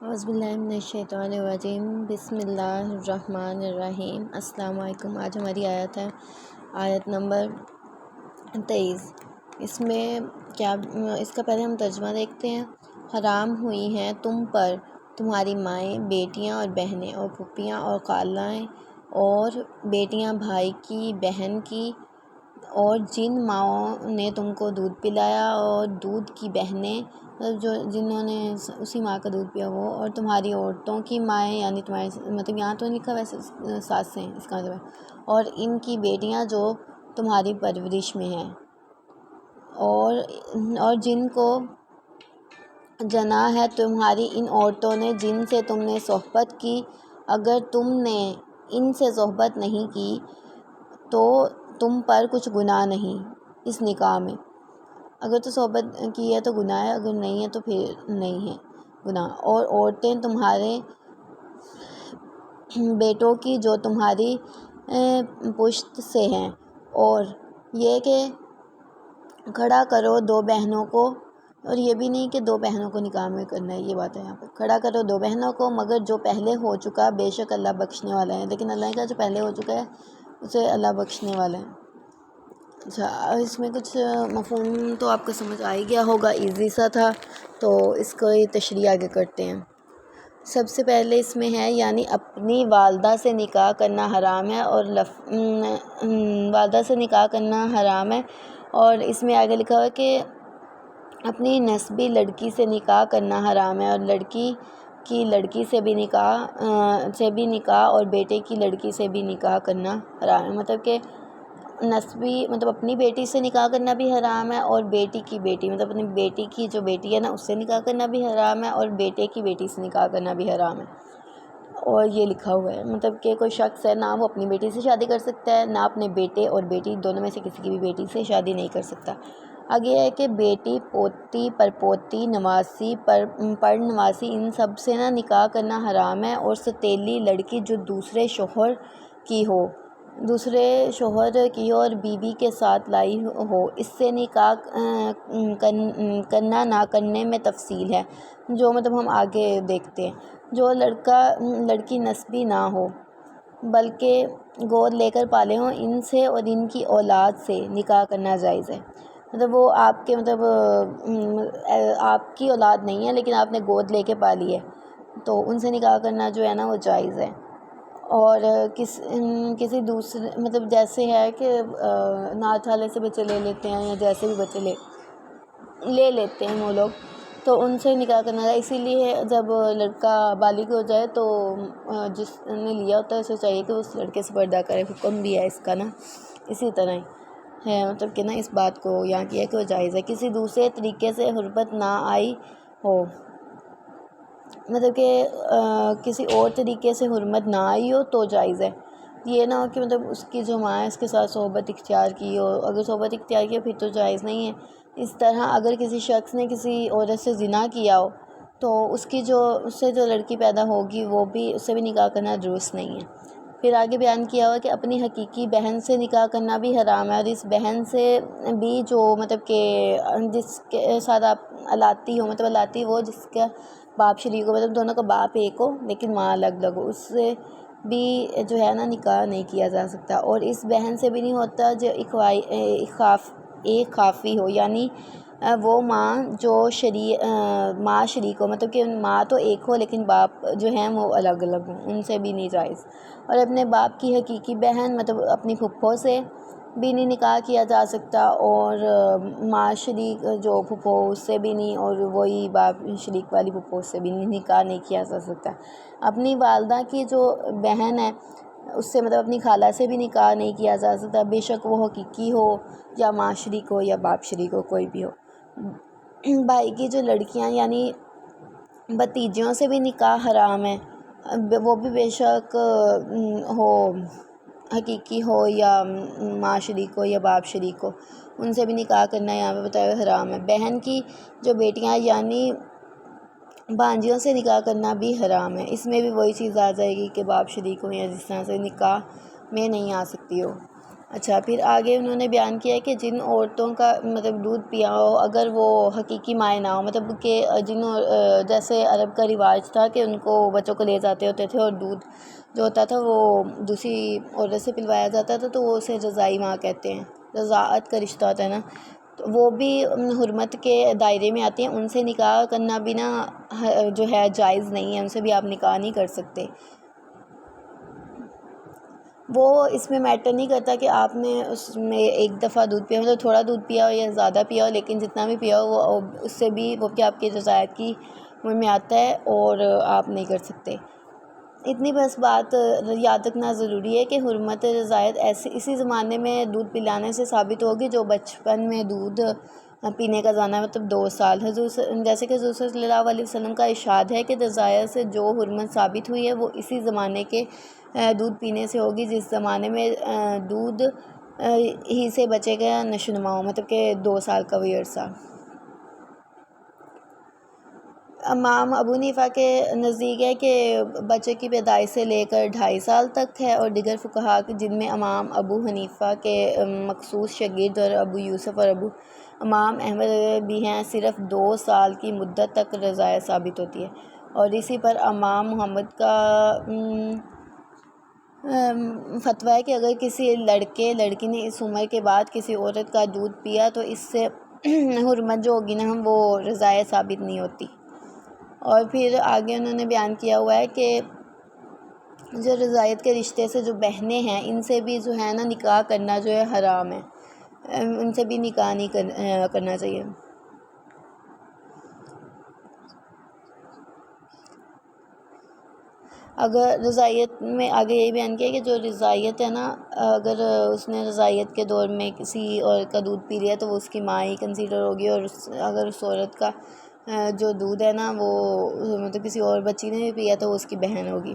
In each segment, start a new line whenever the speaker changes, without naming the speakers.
اعوذ باللہ من الشیطان الرجیم، بسم اللہ الرحمن الرحیم۔ السلام علیکم۔ آج ہماری آیت ہے آیت نمبر 23۔ اس میں اس کا پہلے ہم ترجمہ دیکھتے ہیں۔ حرام ہوئی ہیں تم پر تمہاری مائیں، بیٹیاں اور بہنیں اور پھوپھیاں اور خالائیں اور بیٹیاں بھائی کی، بہن کی، اور جن ماؤں نے تم کو دودھ پلایا اور دودھ کی بہنیں جنہوں نے اسی ماں کا دودھ پیا وہ، اور تمہاری عورتوں کی مائیں، یعنی تمہارے مطلب یہاں تو لکھا ویسے ساسیں، اس کا مطلب ہے، اور ان کی بیٹیاں جو تمہاری پرورش میں ہیں، اور جن کو جنا ہے تمہاری ان عورتوں نے جن سے تم نے صحبت کی، اگر تم نے ان سے صحبت نہیں کی تو تم پر کچھ گناہ نہیں اس نکاح میں۔ اگر تو صحبت کی ہے تو گناہ ہے، اگر نہیں ہے تو پھر نہیں ہے گناہ۔ اور عورتیں تمہارے بیٹوں کی جو تمہاری پشت سے ہیں، اور یہ کہ کھڑا کرو دو بہنوں کو، اور یہ بھی نہیں کہ دو بہنوں کو نکاح میں کرنا ہے، یہ بات ہے یہاں پہ، کھڑا کرو دو بہنوں کو مگر جو پہلے ہو چکا، بے شک اللہ بخشنے والا ہے۔ لیکن اللہ کا جو پہلے ہو چکا ہے اسے اللہ بخشنے والا ہے۔ اچھا، اس میں کچھ مفہوم تو آپ کو سمجھ آ ہی گیا ہوگا، ایزی سا تھا، تو اس کو تشریح آگے کرتے ہیں۔ سب سے پہلے اس میں ہے یعنی اپنی والدہ سے نکاح کرنا حرام ہے، اور والدہ سے نکاح کرنا حرام ہے، اور اس میں آگے لکھا ہوا ہے کہ اپنی نسبی لڑکی سے نکاح کرنا حرام ہے، اور لڑکی کی لڑکی سے بھی نکاح اور بیٹے کی لڑکی سے بھی نکاح کرنا حرام ہے۔ مطلب کہ نسبی مطلب اپنی بیٹی سے نکاح کرنا بھی حرام ہے، اور بیٹی کی بیٹی مطلب اپنی بیٹی کی جو بیٹی ہے نا اس سے نکاح کرنا بھی حرام ہے، اور بیٹے کی بیٹی سے نکاح کرنا بھی حرام ہے۔ اور یہ لکھا ہوا ہے مطلب کہ کوئی شخص ہے نہ وہ اپنی بیٹی سے شادی کر سکتا ہے، نہ اپنے بیٹے اور بیٹی دونوں میں سے کسی کی بھی بیٹی سے شادی نہیں کر سکتا۔ آگے ہے کہ بیٹی، پوتی، پڑپوتی، نواسی، پڑ نواسی، ان سب سے نہ نکاح کرنا حرام ہے، اور ستیلی لڑکی جو دوسرے شوہر کی ہو اور بیوی کے ساتھ لائی ہو، اس سے نکاح کرنا نہ کرنے میں تفصیل ہے، جو مطلب ہم آگے دیکھتے ہیں۔ جو لڑکی نسبی نہ ہو بلکہ گود لے کر پالے ہوں، ان سے اور ان کی اولاد سے نکاح کرنا جائز ہے۔ مطلب وہ آپ کے آپ کی اولاد نہیں ہے لیکن آپ نے گود لے کے پالی ہے، تو ان سے نکاح کرنا جو ہے نا وہ جائز ہے۔ اور کسی دوسرے مطلب جیسے ہے کہ ناتھ والے سے بچے لے لیتے ہیں، یا جیسے بھی بچے لے لیتے ہیں وہ لوگ، تو ان سے نکاح کرنا ہے۔ اسی لیے جب لڑکا بالغ ہو جائے تو جس نے لیا ہوتا ہے اسے چاہیے کہ اس لڑکے سے پردہ کرے، حکم بھی ہے اس کا نا، اسی طرح ہی ہے مطلب کہ نا اس بات کو یہاں کیا کہ وہ جائز ہے۔ کسی دوسرے طریقے سے حرمت نہ آئی ہو، مطلب کہ کسی اور طریقے سے حرمت نہ آئی ہو تو جائز ہے۔ یہ نہ ہو کہ مطلب اس کی جو ماں ہے اس کے ساتھ صحبت اختیار کی ہو، اگر صحبت اختیار کی ہو پھر تو جائز نہیں ہے۔ اس طرح اگر کسی شخص نے کسی عورت سے زنا کیا ہو تو اس سے جو لڑکی پیدا ہوگی وہ بھی اس سے بھی نکاح کرنا درست نہیں ہے۔ پھر آگے بیان کیا ہوا کہ اپنی حقیقی بہن سے نکاح کرنا بھی حرام ہے، اور اس بہن سے بھی جو مطلب کہ جس کے ساتھ آپ الاتی ہو، مطلب الاتی وہ جس کا باپ شریک ہو، مطلب دونوں کا باپ ایک ہو لیکن ماں الگ الگ ہو، اس سے بھی جو ہے نا نکاح نہیں کیا جا سکتا۔ اور اس بہن سے بھی نہیں ہوتا جو ایک خافی ہو، یعنی وہ ماں جو ماں شریک ہو، مطلب کہ ماں تو ایک ہو لیکن باپ جو ہیں وہ الگ الگ ہوں، ان سے بھی نہیں جائز۔ اور اپنے باپ کی حقیقی بہن مطلب اپنی پھپھو سے بھی نہیں نکاح کیا جا سکتا، اور ماں شریک جو پھپھو اس سے بھی نہیں، اور وہی باپ شریک والی پھپھو سے بھی نکاح نہیں کیا جا سکتا۔ اپنی والدہ کی جو بہن ہے اس سے مطلب اپنی خالہ سے بھی نکاح نہیں کیا جا سکتا، بے شک وہ حقیقی ہو یا ماں شریک ہو یا باپ شریک ہو، کوئی بھی ہو۔ بھائی کی جو لڑکیاں یعنی بھتیجیوں سے بھی نکاح حرام ہے، وہ بھی بے شک ہو حقیقی ہو یا ماں شریک ہو یا باپ شریک ہو، ان سے بھی نکاح کرنا یہاں پہ بتایا حرام ہے۔ بہن کی جو بیٹیاں یعنی بھانجیوں سے نکاح کرنا بھی حرام ہے، اس میں بھی وہی چیز آ جائے گی کہ باپ شریک ہو یا جس طرح سے نکاح میں نہیں آ سکتی ہو۔ اچھا، پھر آگے انہوں نے بیان کیا ہے کہ جن عورتوں کا مطلب دودھ پیا ہو اگر وہ حقیقی مائیں نہ ہو، مطلب کہ جیسے عرب کا رواج تھا کہ ان کو بچوں کو لے جاتے ہوتے تھے اور دودھ جو ہوتا تھا وہ دوسری عورت سے پلوایا جاتا تھا، تو وہ اسے رضاعی ماں کہتے ہیں، رضاعت کا رشتہ ہوتا ہے نا، تو وہ بھی حرمت کے دائرے میں آتی ہیں. ان سے نکاح کرنا بھی نا جو ہے جائز نہیں ہے، ان سے بھی آپ نکاح نہیں کر سکتے. وہ اس میں میٹر نہیں کرتا کہ آپ نے اس میں ایک دفعہ دودھ پیا، مطلب تھوڑا دودھ پیا ہو یا زیادہ پیا ہو، لیکن جتنا بھی پیا ہو وہ اس سے بھی وہ کہ آپ کی رضاعت کی عمر میں آتا ہے اور آپ نہیں کر سکتے. اتنی بس بات یاد رکھنا ضروری ہے کہ حرمت رضاعت اسی زمانے میں دودھ پلانے سے ثابت ہوگی جو بچپن میں دودھ پینے کا زمانہ مطلب 2 سال. جیسے کہ حضور صلی اللہ علیہ وسلم کا ارشاد ہے کہ رضاعت سے جو حرمت ثابت ہوئی ہے وہ اسی زمانے کے دودھ پینے سے ہوگی جس زمانے میں دودھ ہی سے بچے گا نشو نما ہو، مطلب کہ 2 سال کا وہی عرصہ. امام ابو حنیفہ کے نزدیک ہے کہ بچے کی پیدائش سے لے کر 2.5 سال تک ہے، اور دیگر فقہا جن میں امام ابو حنیفہ کے مخصوص شاگرد اور ابو یوسف اور ابو امام احمد بھی ہیں، صرف 2 سال کی مدت تک رضاعت ثابت ہوتی ہے. اور اسی پر امام محمد کا فتویٰ ہے کہ اگر کسی لڑکی نے اس عمر کے بعد کسی عورت کا دودھ پیا تو اس سے حرمت جو ہوگی نا وہ رضاعت ثابت نہیں ہوتی. اور پھر آگے انہوں نے بیان کیا ہوا ہے کہ جو رضاعت کے رشتے سے جو بہنیں ہیں ان سے بھی جو ہے نا نکاح کرنا جو ہے حرام ہے، ان سے بھی نکاح نہیں کرنا چاہیے. اگر رضاعت میں آگے یہی بیان کیا کہ جو رضاعت ہے نا، اگر اس نے رضاعت کے دور میں کسی عورت کا دودھ پی لیا تو وہ اس کی ماں ہی کنسیڈر ہوگی، اور اگر اس عورت کا جو دودھ ہے نا وہ مطلب کسی اور بچی نے بھی پیا تو وہ اس کی بہن ہوگی.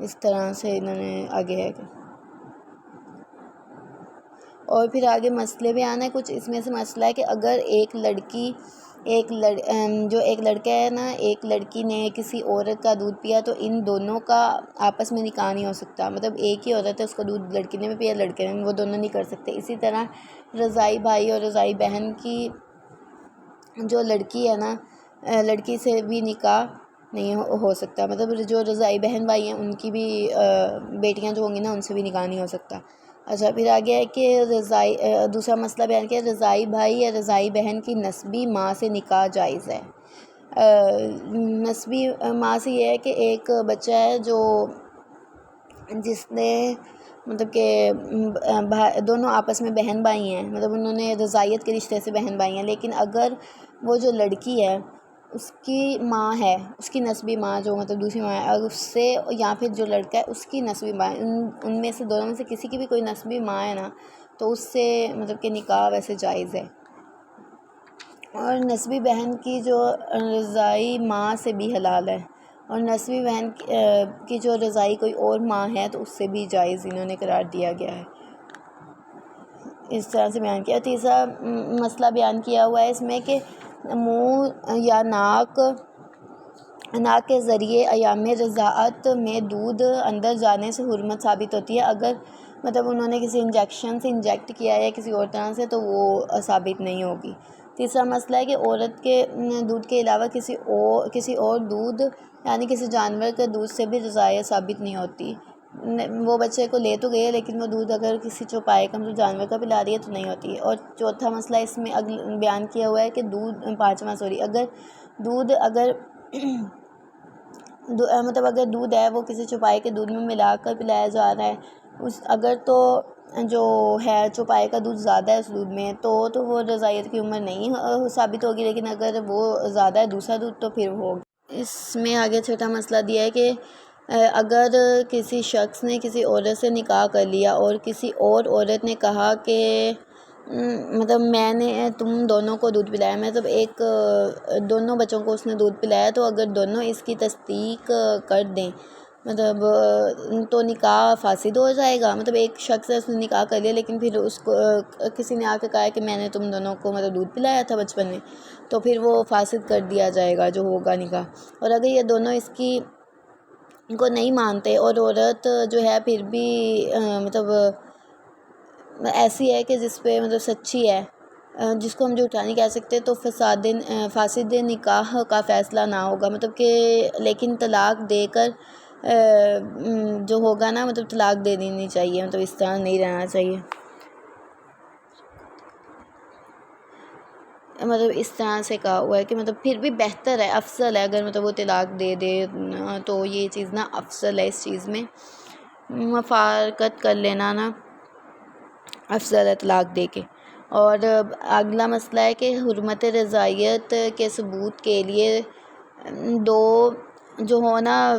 اس طرح سے انہوں نے آگے ہے. اور پھر آگے مسئلے بھی آنا ہے کچھ. اس میں سے مسئلہ ہے کہ اگر ایک لڑکا ہے نا، ایک لڑکی نے کسی عورت کا دودھ پیا تو ان دونوں کا آپس میں نکاح نہیں ہو سکتا. مطلب ایک ہی عورت ہے، اس کا دودھ لڑکی نے بھی پیا لڑکے نے، وہ دونوں نہیں کر سکتے. اسی طرح رضاعی بھائی اور رضاعی بہن کی جو لڑکی ہے نا، لڑکی سے بھی نکاح نہیں ہو سکتا. مطلب جو رضاعی بہن بھائی ہیں ان کی بھی بیٹیاں جو ہوں گی نا ان سے بھی نکاح نہیں ہو سکتا. اچھا، پھر آگے ہے کہ دوسرا مسئلہ بیان کیا، رضاعی بھائی یا رضاعی بہن کی نسبی ماں سے نکاح جائز ہے. نسبی ماں سے یہ ہے کہ ایک بچہ ہے جس نے مطلب کہ دونوں آپس میں بہن بھائی ہیں، مطلب انہوں نے رضاعیت کے رشتے سے بہن بھائی ہیں، لیکن اگر وہ جو لڑکی ہے اس کی ماں ہے، اس کی نسبی ماں جو مطلب دوسری ماں ہے، اور اس سے یا پھر جو لڑکا ہے اس کی نسبی ماں ہے، ان میں سے دونوں میں سے کسی کی بھی کوئی نسبی ماں ہے نا تو اس سے مطلب کہ نکاح ویسے جائز ہے. اور نسبی بہن کی جو رضاعی ماں سے بھی حلال ہے، اور نسبی بہن کی جو رضاعی کوئی اور ماں ہے تو اس سے بھی جائز انہوں نے قرار دیا گیا ہے. اس طرح سے بیان کیا. تیسرا مسئلہ بیان کیا ہوا ہے اس میں کہ منہ یا ناک کے ذریعے ایام رضاعت میں دودھ اندر جانے سے حرمت ثابت ہوتی ہے. اگر مطلب انہوں نے کسی انجیکشن سے انجیکٹ کیا ہے یا کسی اور طرح سے تو وہ ثابت نہیں ہوگی. تیسرا مسئلہ ہے کہ عورت کے دودھ کے علاوہ کسی اور دودھ یعنی کسی جانور کے دودھ سے بھی رضاعت ثابت نہیں ہوتی. وہ بچے کو لے تو گئے لیکن وہ دودھ اگر کسی چوپائے کا مطلب جانور کا پلا رہی ہے تو نہیں ہوتی. اور چوتھا مسئلہ اس میں بیان کیا ہوا ہے کہ مطلب اگر دودھ ہے وہ کسی چوپائے کے دودھ میں ملا کر پلایا جا رہا ہے، اگر تو جو ہے چوپائے کا دودھ زیادہ ہے اس دودھ میں تو وہ رضاعت کی عمر نہیں ثابت ہوگی، لیکن اگر وہ زیادہ ہے دوسرا دودھ تو پھر ہوگی. اس میں آگے چھٹا مسئلہ دیا ہے کہ اگر کسی شخص نے کسی عورت سے نکاح کر لیا اور کسی اور عورت نے کہا کہ مطلب میں نے تم دونوں کو دودھ پلایا، مطلب دونوں بچوں کو اس نے دودھ پلایا، تو اگر دونوں اس کی تصدیق کر دیں مطلب تو نکاح فاسد ہو جائے گا. مطلب ایک شخص ہے، اس نے نکاح کر لیا لیکن پھر اس کو کسی نے آ کے کہا ہے کہ میں نے تم دونوں کو مطلب دودھ پلایا تھا بچپن میں، تو پھر وہ فاسد کر دیا جائے گا جو ہوگا نکاح. اور اگر یہ دونوں اس کی کو نہیں مانتے اور عورت جو ہے پھر بھی مطلب ایسی ہے کہ جس پہ مطلب سچی ہے، جس کو ہم جھوٹا نہیں کہہ سکتے، تو فاسد نکاح کا فیصلہ نہ ہوگا. مطلب کہ لیکن طلاق دے کر جو ہوگا نا، مطلب طلاق دے دینی چاہیے، مطلب اس طرح نہیں رہنا چاہیے. مطلب اس طرح سے کہا ہوا ہے کہ مطلب پھر بھی بہتر ہے، افضل ہے اگر مطلب وہ طلاق دے دے تو یہ چیز نا افضل ہے. اس چیز میں مفارقت کر لینا نا افضل ہے طلاق دے کے. اور اگلا مسئلہ ہے کہ حرمت رضائیت کے ثبوت کے لیے دو جو ہو نا،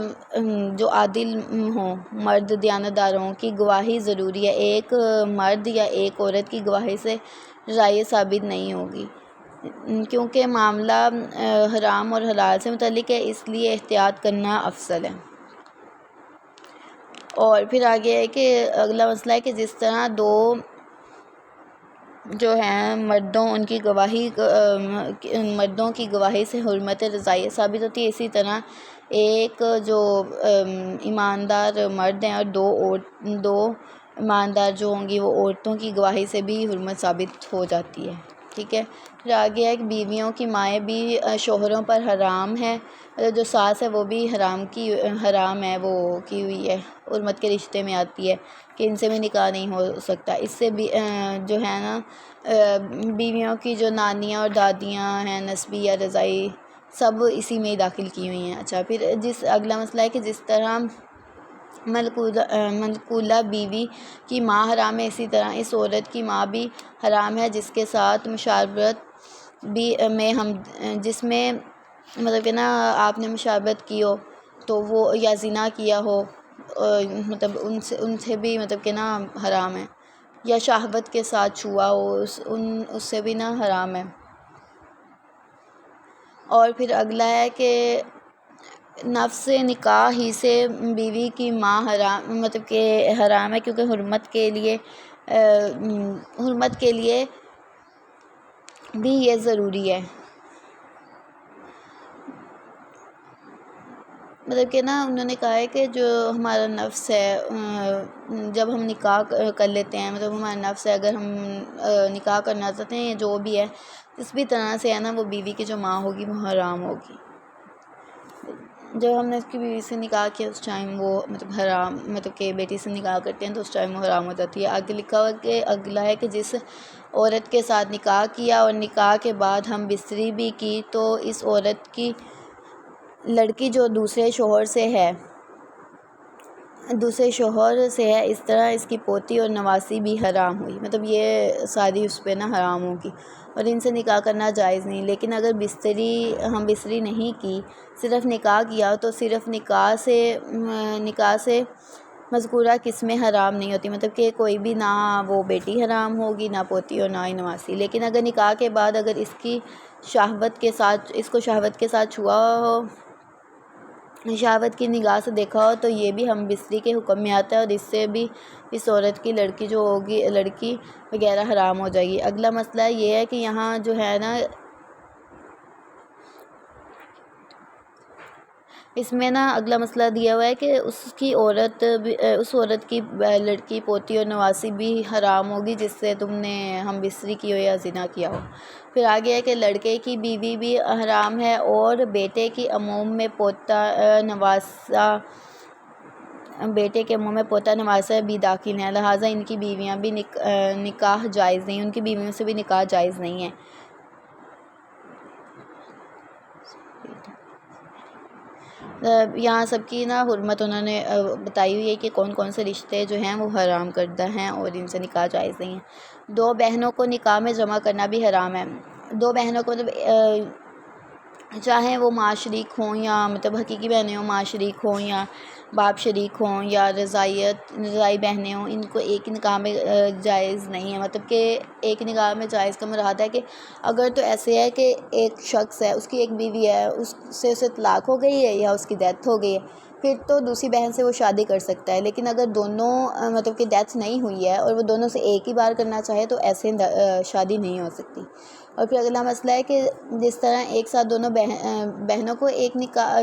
جو عادل ہوں، مرد دیانتدار ہوں کی گواہی ضروری ہے. ایک مرد یا ایک عورت کی گواہی سے رضائیت ثابت نہیں ہوگی، کیونکہ معاملہ حرام اور حلال سے متعلق ہے، اس لیے احتیاط کرنا افضل ہے. اور پھر آگے ہے کہ اگلا مسئلہ ہے کہ جس طرح دو جو ہیں مردوں کی گواہی سے حرمت رضائیت ثابت ہوتی ہے، اسی طرح ایک جو ایماندار مرد ہیں اور دو ایماندار جو ہوں گی وہ عورتوں کی گواہی سے بھی حرمت ثابت ہو جاتی ہے. ٹھیک ہے. پھر آگے ہے کہ بیویوں کی مائیں بھی شوہروں پر حرام ہے، جو ساس ہے وہ بھی حرام ہے، وہ کی ہوئی ہے، حرمت کے رشتے میں آتی ہے کہ ان سے بھی نکاح نہیں ہو سکتا. اس سے بھی جو ہے نا بیویوں کی جو نانیاں اور دادیاں ہیں نسبی یا رضائی، سب اسی میں ہی داخل کی ہوئی ہیں. اچھا، پھر اگلا مسئلہ ہے کہ جس طرح منقولہ بیوی کی ماں حرام ہے، اسی طرح اس عورت کی ماں بھی حرام ہے جس کے ساتھ مشابہت جس میں مطلب کہ نا آپ نے مشابہت کی ہو تو وہ یا زنا کیا ہو، مطلب ان سے بھی مطلب کہ نا حرام ہے، یا شہوت کے ساتھ چھوا ہو اس سے بھی نا حرام ہے. اور پھر اگلا ہے کہ نفس نکاح ہی سے بیوی کی ماں مطلب کہ حرام ہے، کیونکہ حرمت کے لیے بھی یہ ضروری ہے. مطلب کہ نا انہوں نے کہا ہے کہ جو ہمارا نفس ہے، جب ہم نکاح کر لیتے ہیں، مطلب ہمارا نفس ہے، اگر ہم نکاح کرنا چاہتے ہیں جو بھی ہے جس بھی طرح سے ہے نا، وہ بیوی کی جو ماں ہوگی وہ حرام ہوگی. جب ہم نے اس کی بیوی سے نکاح کیا اس ٹائم وہ مطلب حرام، مطلب کہ بیٹی سے نکاح کرتے ہیں تو اس ٹائم وہ حرام ہو جاتی ہے. آگے لکھا ہوا کہ اگلا ہے کہ جس عورت کے ساتھ نکاح کیا اور نکاح کے بعد ہم بستری بھی کی تو اس عورت کی لڑکی جو دوسرے شوہر سے ہے اس طرح اس کی پوتی اور نواسی بھی حرام ہوئی. مطلب یہ ساری اس پہ نا حرام ہوگی اور ان سے نکاح کرنا جائز نہیں. لیکن اگر ہم بستری نہیں کی، صرف نکاح کیا، تو صرف نکاح سے مذکورہ قسمیں حرام نہیں ہوتی. مطلب کہ کوئی بھی، نہ وہ بیٹی حرام ہوگی، نہ پوتی اور نہ ہی نواسی. لیکن اگر نکاح کے بعد اگر اس کو شہوت کے ساتھ چھوا ہو، شہوت کی نگاہ سے دیکھا ہو، تو یہ بھی ہم بستری کے حکم میں آتا ہے اور اس سے بھی اس عورت کی لڑکی جو ہوگی، لڑکی وغیرہ حرام ہو جائے گی. اگلا مسئلہ یہ ہے کہ یہاں جو ہے نا اس میں نا اگلا مسئلہ دیا ہوا ہے کہ اس عورت کی لڑکی، پوتی اور نواسی بھی حرام ہوگی جس سے تم نے ہم بستری کی ہو یا زنا کیا ہو. پھر آگے ہے کہ لڑکے کی بیوی بھی حرام ہے اور بیٹے کی عموم میں پوتا نواسا بھی داخل ہیں، لہٰذا ان کی بیویاں بھی نکاح جائز نہیں، ان کی بیویوں سے بھی نکاح جائز نہیں ہے. یہاں سب کی نا حرمت انہوں نے بتائی ہوئی ہے کہ کون کون سے رشتے جو ہیں وہ حرام کردہ ہیں اور ان سے نکاح جائز نہیں ہے. دو بہنوں کو نکاح میں جمع کرنا بھی حرام ہے. دو بہنوں کو چاہے وہ ماں شریک ہوں یا مطلب حقیقی بہنیں ہوں، ماں شریک ہوں یا باپ شریک ہوں یا رضائی بہنیں ہوں، ان کو ایک نکاح میں جائز نہیں ہے. مطلب کہ ایک نکاح میں جائز کا مراد ہے کہ اگر تو ایسے ہے کہ ایک شخص ہے، اس کی ایک بیوی ہے، اسے طلاق ہو گئی ہے یا اس کی ڈیتھ ہو گئی ہے، پھر تو دوسری بہن سے وہ شادی کر سکتا ہے، لیکن اگر دونوں مطلب کہ ڈیتھ نہیں ہوئی ہے اور وہ دونوں سے ایک ہی بار کرنا چاہے تو ایسے شادی نہیں ہو سکتی۔ اور پھر اگلا مسئلہ ہے کہ جس طرح ایک ساتھ دونوں بہنوں کو ایک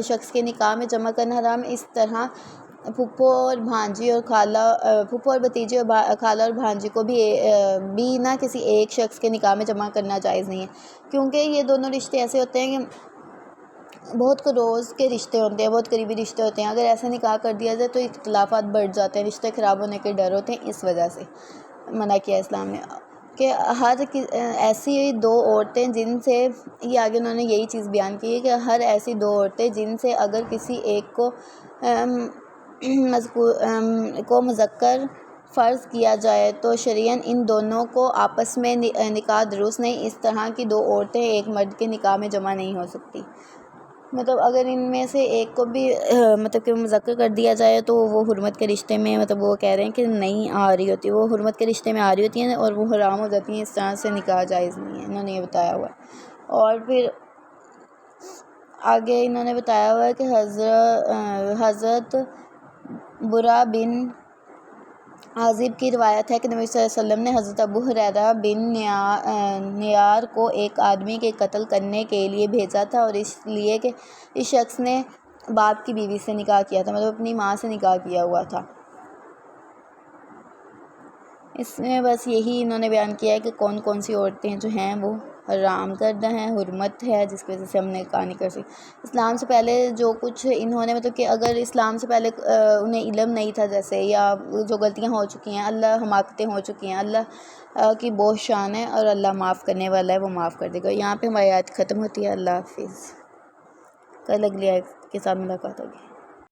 شخص کے نکاح میں جمع کرنا حرام ہے، اس طرح پھپھو اور بھانجی اور خالہ، پھپھو اور بھتیجی اور خالہ اور بھانجی کو بھی نہ کسی ایک شخص کے نکاح میں جمع کرنا جائز نہیں ہے، کیونکہ یہ دونوں رشتے ایسے ہوتے ہیں کہ بہت روز کے رشتے ہوتے ہیں، بہت قریبی رشتے ہوتے ہیں۔ اگر ایسا نکاح کر دیا جائے تو اختلافات بڑھ جاتے ہیں، رشتے خراب ہونے کے ڈر ہوتے ہیں، اس وجہ سے منع کیا اسلام نے کہ ایسی دو عورتیں جن سے، یہ آگے انہوں نے یہی چیز بیان کی ہے کہ ہر ایسی دو عورتیں جن سے اگر کسی ایک کو مذکر فرض کیا جائے تو شرعاً ان دونوں کو آپس میں نکاح درست نہیں، اس طرح کی دو عورتیں ایک مرد کے نکاح میں جمع نہیں ہو سکتی۔ مطلب اگر ان میں سے ایک کو بھی مطلب کہ مذکر کر دیا جائے تو وہ حرمت کے رشتے میں، مطلب وہ کہہ رہے ہیں کہ نہیں آ رہی ہوتی، وہ حرمت کے رشتے میں آ رہی ہوتی ہیں اور وہ حرام ہو جاتی ہیں، اس طرح سے نکاح جائز نہیں ہے، انہوں نے یہ بتایا ہوا ہے۔ اور پھر آگے انہوں نے بتایا ہوا ہے کہ حضرت برا بن عازب کی روایت ہے کہ نبی صلی اللہ علیہ وسلم نے حضرت ابو ہریرہ بن نیار کو ایک آدمی کے قتل کرنے کے لیے بھیجا تھا، اور اس لیے کہ اس شخص نے باپ کی بیوی سے نکاح کیا تھا، مطلب اپنی ماں سے نکاح کیا ہوا تھا۔ اس میں بس یہی انہوں نے بیان کیا ہے کہ کون کون سی عورتیں جو ہیں وہ حرام کردہ ہیں، حرمت ہے جس کی وجہ سے ہم نے نکاح نہیں کر سکتے۔ اسلام سے پہلے جو کچھ انہوں نے، مطلب کہ اگر اسلام سے پہلے انہیں علم نہیں تھا جیسے، یا جو غلطیاں ہو چکی ہیں، اللہ حماقتیں ہو چکی ہیں، اللہ کی بہت شان ہے اور اللہ معاف کرنے والا ہے، وہ معاف کر دے گا۔ یہاں پہ ہماری آیت ختم ہوتی ہے۔ اللہ حافظ۔ کل اگلی آیت کے ساتھ ملاقات ہوگی۔